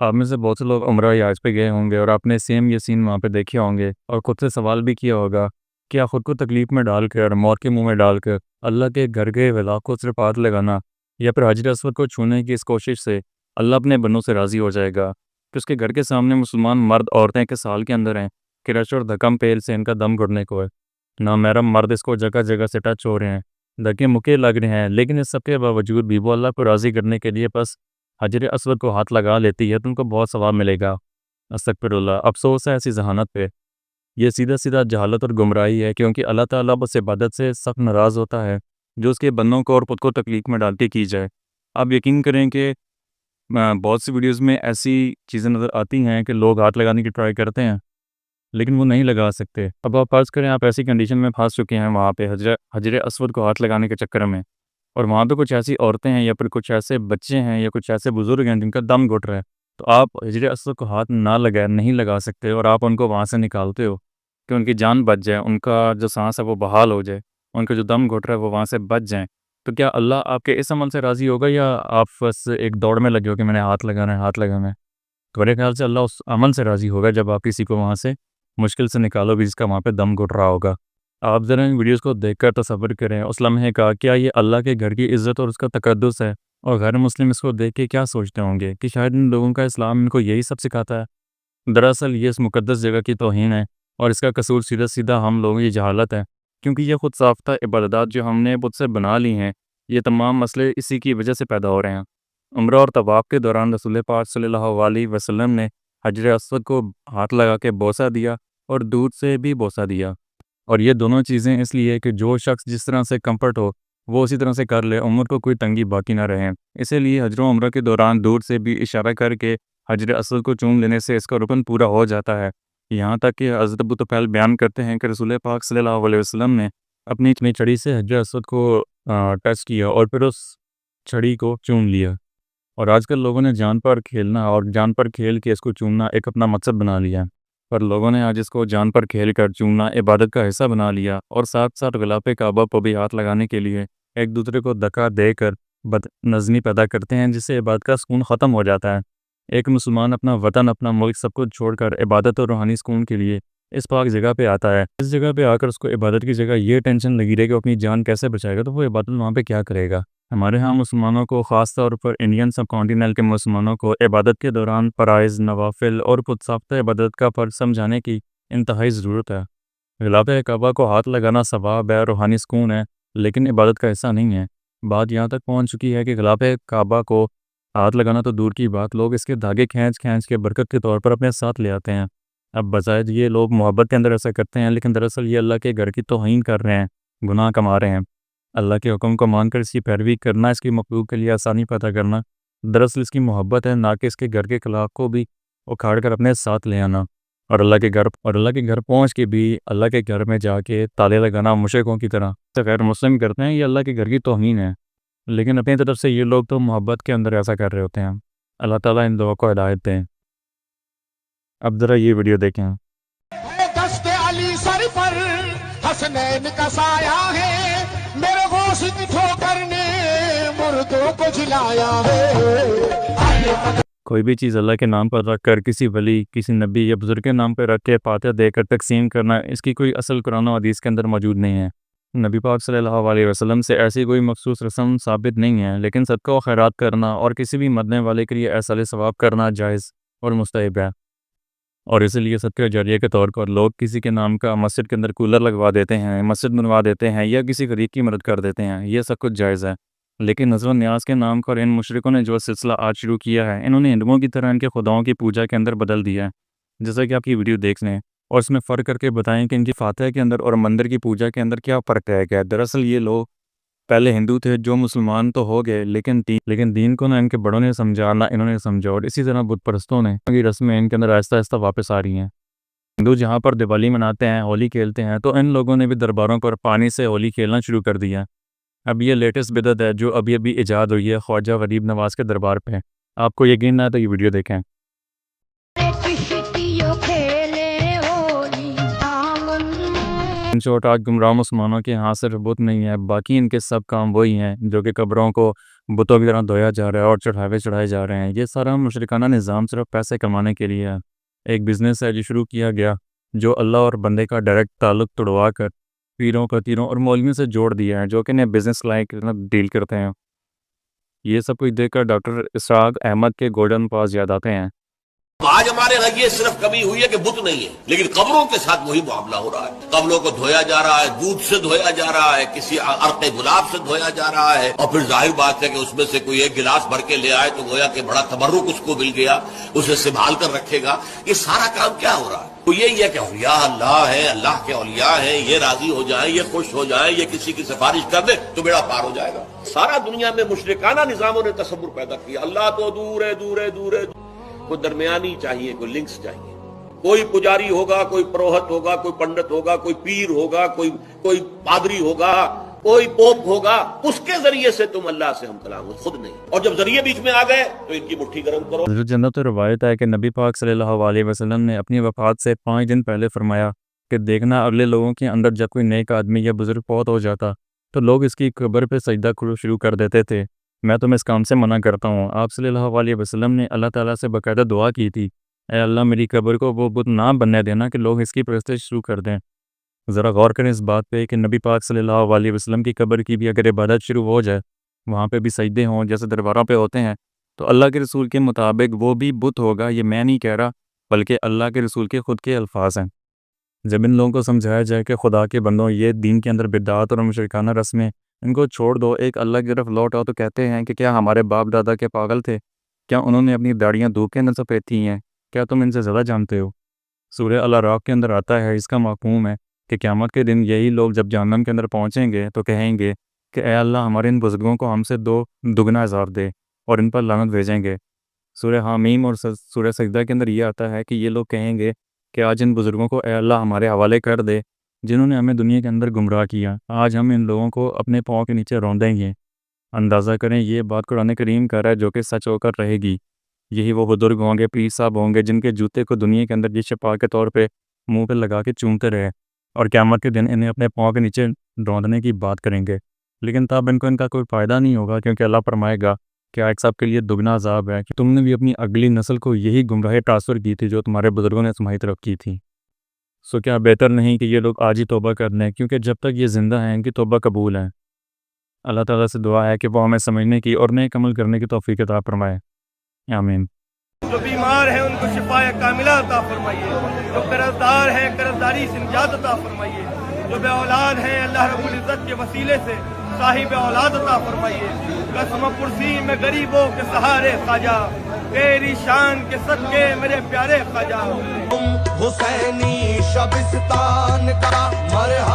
آپ میں سے بہت سے لوگ عمرہ یا حج پہ گئے ہوں گے اور آپ نے سیم یہ سین وہاں پہ دیکھے ہوں گے اور خود سے سوال بھی کیا ہوگا کہ آپ خود کو تکلیف میں ڈال کر، موت کے منہ میں ڈال کر اللہ کے گھر کے غلاف کو صرف ہاتھ لگانا یا پھر حجر اسود کو چھونے کی اس کوشش سے اللہ اپنے بندوں سے راضی ہو جائے گا کہ اس کے گھر کے سامنے مسلمان مرد عورتیں کے سال کے اندر ہیں کہ رش اور دھکم پیل سے ان کا دم گھٹنے کو ہے، نامحرم مرد اس کو جگہ جگہ سے ٹچ ہو رہے ہیں، دھکے مکے لگ رہے ہیں، لیکن اس سب کے باوجود بھی وہ اللہ کو راضی کرنے کے لیے بس حجر اسود کو ہاتھ لگا لیتی ہے تو ان کو بہت ثواب ملے گا۔ استغفر اللہ، افسوس ہے ایسی ذہانت پہ۔ یہ سیدھا سیدھا جہالت اور گمراہی ہے، کیونکہ اللہ تعالیٰ بس عبادت سے سخت ناراض ہوتا ہے جو اس کے بندوں کو اور خود کو تکلیف میں ڈال کے کی جائے۔ آپ یقین کریں کہ بہت سی ویڈیوز میں ایسی چیزیں نظر آتی ہیں کہ لوگ ہاتھ لگانے کی ٹرائی کرتے ہیں لیکن وہ نہیں لگا سکتے۔ اب آپ فرض کریں آپ ایسی کنڈیشن میں پھنس چکے ہیں وہاں پہ حجر اسود کو ہاتھ لگانے کے چکر میں، اور وہاں پہ کچھ ایسی عورتیں ہیں یا پھر کچھ ایسے بچے ہیں یا کچھ ایسے بزرگ ہیں جن کا دم گھٹ رہا ہے، تو آپ حجر اسود کو ہاتھ نہیں لگا سکتے اور آپ ان کو وہاں سے نکالتے ہو کہ ان کی جان بچ جائے، ان کا جو سانس ہے وہ بحال ہو جائے، ان کا جو دم گھٹ رہا ہے وہ وہاں سے بچ جائیں، تو کیا اللہ آپ کے اس عمل سے راضی ہوگا یا آپ بس ایک دوڑ میں لگے ہو کہ میں نے ہاتھ لگانا ہے ہاتھ لگانا ہے؟ تو میرے خیال سے اللہ اس عمل سے راضی ہوگا جب آپ کسی کو وہاں سے مشکل سے نکالو بھی جس کا وہاں پہ دم گھٹ رہا ہوگا۔ آپ ذرا ان ویڈیوز کو دیکھ کر تصور کریں اس لمحے کا، کیا یہ اللہ کے گھر کی عزت اور اس کا تقدس ہے؟ اور غیر مسلم اس کو دیکھ کے کیا سوچتے ہوں گے کہ شاید ان لوگوں کا اسلام ان کو یہی سب سکھاتا ہے۔ دراصل یہ اس مقدس جگہ کی توہین ہے اور اس کا قصور سیدھا سیدھا ہم لوگوں کی جہالت ہے، کیونکہ یہ خود ساختہ عبادات جو ہم نے خود سے بنا لی ہیں، یہ تمام مسئلے اسی کی وجہ سے پیدا ہو رہے ہیں۔ عمرہ اور طواف کے دوران رسول پاک صلی اللہ علیہ وسلم نے حجر اسود کو ہاتھ لگا کے بوسہ دیا اور دودھ سے بھی بوسہ دیا، اور یہ دونوں چیزیں اس لیے کہ جو شخص جس طرح سے کمفرٹ ہو وہ اسی طرح سے کر لے، عمر کو کوئی تنگی باقی نہ رہے۔ اسی لیے حجر و عمرہ کے دوران دودھ سے بھی اشارہ کر کے حجر اسود کو چوم لینے سے اس کا رکن پورا ہو جاتا ہے۔ یہاں تک کہ حضرت ابو طفیل بیان کرتے ہیں کہ رسول پاک صلی اللہ علیہ وسلم نے اپنی چھڑی سے حجر اسود کو ٹچ کیا اور پھر اس چھڑی کو چوم لیا، اور آج کل لوگوں نے جان پر کھیلنا اور جان پر کھیل کے اس کو چومنا ایک اپنا مقصد بنا لیا، پر لوگوں نے آج اس کو جان پر کھیل کر چومنا عبادت کا حصہ بنا لیا، اور ساتھ ساتھ غلاف کعبہ کو بھی ہاتھ لگانے کے لیے ایک دوسرے کو دھکا دے کر بد نظمی پیدا کرتے ہیں، جس سے عبادت کا سکون ختم ہو جاتا ہے۔ ایک مسلمان اپنا وطن، اپنا ملک سب کچھ چھوڑ کر عبادت اور روحانی سکون کے لیے اس پاک جگہ پہ آتا ہے۔ اس جگہ پہ آ کر اس کو عبادت کی جگہ یہ ٹینشن لگی رہے کہ وہ اپنی جان کیسے بچائے گا، تو وہ عبادت وہاں پہ کیا کرے گا؟ ہمارے ہاں مسلمانوں کو، خاص طور پر انڈین سب کانٹیننٹ کے مسلمانوں کو، عبادت کے دوران فرائض، نوافل اور خود ساختہ عبادت کا فرق سمجھانے کی انتہائی ضرورت ہے۔ غلاف کعبہ کو ہاتھ لگانا ثواب ہے، روحانی سکون ہے، لیکن عبادت کا حصہ نہیں ہے۔ بات یہاں تک پہنچ چکی ہے کہ غلاف کعبہ کو ہاتھ لگانا تو دور کی بات، لوگ اس کے دھاگے کھینچ کے برکت کے طور پر اپنے ساتھ لے آتے ہیں۔ اب بظاہر یہ لوگ محبت کے اندر ایسا کرتے ہیں، لیکن دراصل یہ اللہ کے گھر کی توہین کر رہے ہیں، گناہ کما رہے ہیں۔ اللہ کے حکم کو مان کر اس کی پیروی کرنا، اس کی مخلوق کے لیے آسانی پیدا کرنا، دراصل اس کی محبت ہے، نہ کہ اس کے گھر کے خلاف کو بھی اکھاڑ کر اپنے ساتھ لے آنا، اور اللہ کے گھر پہنچ کے بھی اللہ کے گھر میں جا کے تالے لگانا مشرکوں کی طرح غیر مسلم کرتے ہیں۔ یہ اللہ کے گھر کی توہین ہے، لیکن اپنی طرف سے یہ لوگ تو محبت کے اندر ایسا کر رہے ہوتے ہیں۔ اللہ تعالیٰ ان لوگوں کو ہدایت دیں۔ اب ذرا یہ ویڈیو دیکھیں۔ دست علی سر پر حسنین کا سایہ ہے، میرے غوث کی ٹھوکر نے مردوں کو جلایا ہے۔ کوئی بھی چیز اللہ کے نام پر رکھ کر کسی ولی، کسی نبی یا بزرگ کے نام پہ رکھ کے فاتحہ دے کر تقسیم کرنا، اس کی کوئی اصل قرآن و حدیث کے اندر موجود نہیں ہے۔ نبی پاک صلی اللہ علیہ وسلم سے ایسی کوئی مخصوص رسم ثابت نہیں ہے، لیکن صدقہ و خیرات کرنا اور کسی بھی مرنے والے کے لیے ایصال ثواب کرنا جائز اور مستحب ہے، اور اسی لیے صدقہ جاریہ کے طور پر لوگ کسی کے نام کا مسجد کے اندر کولر لگوا دیتے ہیں، مسجد بنوا دیتے ہیں، یا کسی غریب کی مدد کر دیتے ہیں، یہ سب کچھ جائز ہے۔ لیکن نذر و نیاز کے نام پر ان مشرکوں نے جو سلسلہ آج شروع کیا ہے، انہوں نے ہندوؤں کی طرح ان کے خداؤں کی پوجا کے اندر بدل دیا ہے۔ جیسا کہ آپ کی ویڈیو دیکھ لیں اور اس میں فرق کر کے بتائیں کہ ان کی فاتحہ کے اندر اور مندر کی پوجا کے اندر کیا فرق ہے گیا۔ دراصل یہ لوگ پہلے ہندو تھے جو مسلمان تو ہو گئے، لیکن دین کو نہ ان کے بڑوں نے سمجھا نہ انہوں نے سمجھا، اور اسی طرح بت پرستوں نے کی رسمیں ان کے اندر آہستہ آہستہ واپس آ رہی ہیں۔ ہندو جہاں پر دیوالی مناتے ہیں، ہولی کھیلتے ہیں، تو ان لوگوں نے بھی درباروں پر پانی سے ہولی کھیلنا شروع کر دیا۔ اب یہ لیٹسٹ بدعت ہے جو ابھی ایجاد ہوئی ہے خواجہ غریب نواز کے دربار پہ۔ آپ کو یقین نہ ہے تو یہ ویڈیو دیکھیں۔ ان شارٹ آج گمراہ مسلمانوں کے ہاں صرف بت نہیں ہے، باقی ان کے سب کام وہی ہیں جو کہ قبروں کو بتوں کی طرح دھویا جا رہا ہے اور چڑھاوے چڑھائے جا رہے ہیں۔ یہ سارا مشرکانہ نظام صرف پیسے کمانے کے لیے ہے۔ ایک بزنس ہے جو شروع کیا گیا، جو اللہ اور بندے کا ڈائریکٹ تعلق توڑوا کر پیروں فقیروں اور مولویوں سے جوڑ دیا ہے، جو کہ انہیں بزنس لائک ڈیل کرتے ہیں۔ یہ سب کچھ دیکھ کر ڈاکٹر اسحاق احمد کے گولڈن پاس یاد آتے ہیں۔ آج ہمارے یہاں یہ صرف کمی ہوئی ہے کہ بت نہیں ہے، لیکن قبروں کے ساتھ وہی معاملہ ہو رہا ہے۔ قبروں کو دھویا جا رہا ہے، دودھ سے دھویا جا رہا ہے، کسی عرق گلاب سے دھویا جا رہا ہے، اور پھر ظاہر بات ہے کہ اس میں سے کوئی ایک گلاس بھر کے لے آئے تو گویا کہ بڑا تبرک اس کو مل گیا، اسے سنبھال کر رکھے گا۔ یہ سارا کام کیا ہو رہا ہے؟ تو یہی ہے کہ اولیاء اللہ ہے، اللہ کے اولیاء ہیں، یہ راضی ہو جائیں، یہ خوش ہو جائیں، یہ کسی کی سفارش کر دیں تو بیڑا پار ہو جائے گا۔ سارا دنیا میں مشرکانہ نظاموں نے تصور پیدا کیا، اللہ تو دور ہے، دور ہے، دور ہے۔ کوئی درمیانی چاہیے، کوئی لنکس چاہیے، کوئی پجاری ہوگا، کوئی پروہت ہوگا، کوئی پنڈت ہوگا، کوئی پیر ہوگا، کوئی پادری ہوگا، کوئی پوپ ہوگا، اس کے ذریعے سے تم اللہ سے ہم کلام ہو، خود نہیں۔ اور جب ذریعے بیچ میں آ گئے تو ان کی مٹھی گرم کرو۔ حضرت جنت روایت ہے کہ نبی پاک صلی اللہ علیہ وسلم نے اپنی وفات سے 5 دن پہلے فرمایا کہ دیکھنا اگلے لوگوں کے اندر جب کوئی نیک آدمی یا بزرگ فوت ہو جاتا تو لوگ اس کی قبر پہ سجدہ شروع کر دیتے تھے۔ میں تمہیں اس کام سے منع کرتا ہوں۔ آپ صلی اللہ علیہ وسلم نے اللہ تعالیٰ سے باقاعدہ دعا کی تھی، اے اللہ میری قبر کو وہ بت نہ بننے دینا کہ لوگ اس کی پرستش شروع کر دیں۔ ذرا غور کریں اس بات پہ کہ نبی پاک صلی اللہ علیہ وسلم کی قبر کی بھی اگر عبادت شروع ہو جائے، وہاں پہ بھی سجدے ہوں جیسے درباروں پہ ہوتے ہیں، تو اللہ کے رسول کے مطابق وہ بھی بت ہوگا۔ یہ میں نہیں کہہ رہا، بلکہ اللہ کے رسول کے خود کے الفاظ ہیں۔ جب ان لوگوں کو سمجھایا جائے کہ خدا کے بندوں، یہ دین کے اندر بدعات اور مشرکانہ رسمیں، ان کو چھوڑ دو، ایک اللہ کی طرف لوٹ آؤ، تو کہتے ہیں کہ کیا ہمارے باپ دادا کے پاگل تھے؟ کیا انہوں نے اپنی داڑیاں دھوپ کے اندر سفید کی ہیں؟ کیا تم ان سے زیادہ جانتے ہو؟ سورہ الاعراف کے اندر آتا ہے، اس کا مفہوم ہے کہ قیامت کے دن یہی لوگ جب جہنم کے اندر پہنچیں گے تو کہیں گے کہ اے اللہ ہمارے ان بزرگوں کو ہم سے دگنا عذاب دے، اور ان پر لعنت بھیجیں گے۔ سورہ حامیم اور سورہ سجدہ کے اندر یہ آتا ہے کہ یہ لوگ کہیں گے کہ آج ان بزرگوں کو اے اللہ ہمارے حوالے کر دے جنہوں نے ہمیں دنیا کے اندر گمراہ کیا، آج ہم ان لوگوں کو اپنے پاؤں کے نیچے روندیں گے۔ اندازہ کریں یہ بات قرآن کریم کر رہا ہے جو کہ سچ ہو کر رہے گی۔ یہی وہ بزرگ ہوں گے، پیر صاحب ہوں گے، جن کے جوتے کو دنیا کے اندر یہ شفا کے طور پہ منہ پہ لگا کے چومتے رہے، اور قیامت کے دن انہیں اپنے پاؤں کے نیچے روندنے کی بات کریں گے، لیکن تب ان کو ان کا کوئی فائدہ نہیں ہوگا، کیونکہ اللہ فرمائے گا کہ آج سب کے لیے دگنا عذاب ہے کہ تم نے بھی اپنی اگلی نسل کو یہی گمراہی ٹرانسفر کی تھی جو تمہارے بزرگوں نے تمہاری طرف کی تھی۔ سو کیا بہتر نہیں کہ یہ لوگ آج ہی توبہ کر لیں، کیونکہ جب تک یہ زندہ ہیں ان کی توبہ قبول ہے۔ اللہ تعالیٰ سے دعا ہے کہ وہ ہمیں سمجھنے کی اور نیک عمل کرنے کی توفیق عطا فرمائے، آمین۔ جو بیمار ہیں ان کو شفا کاملہ عطا فرمائیے، جو قرض دار ہیں قرضداری سے نجات عطا فرمائیے، جو بے اولاد ہیں اللہ رب العزت کے وسیلے سے صاحب اولاد عطا فرمائیے۔ قسم کرسی میں غریبوں کے سہارے خواجہ، تیری شان کے صدقے میرے پیارے خواجہ۔ حسینی شبستان کا مرحبا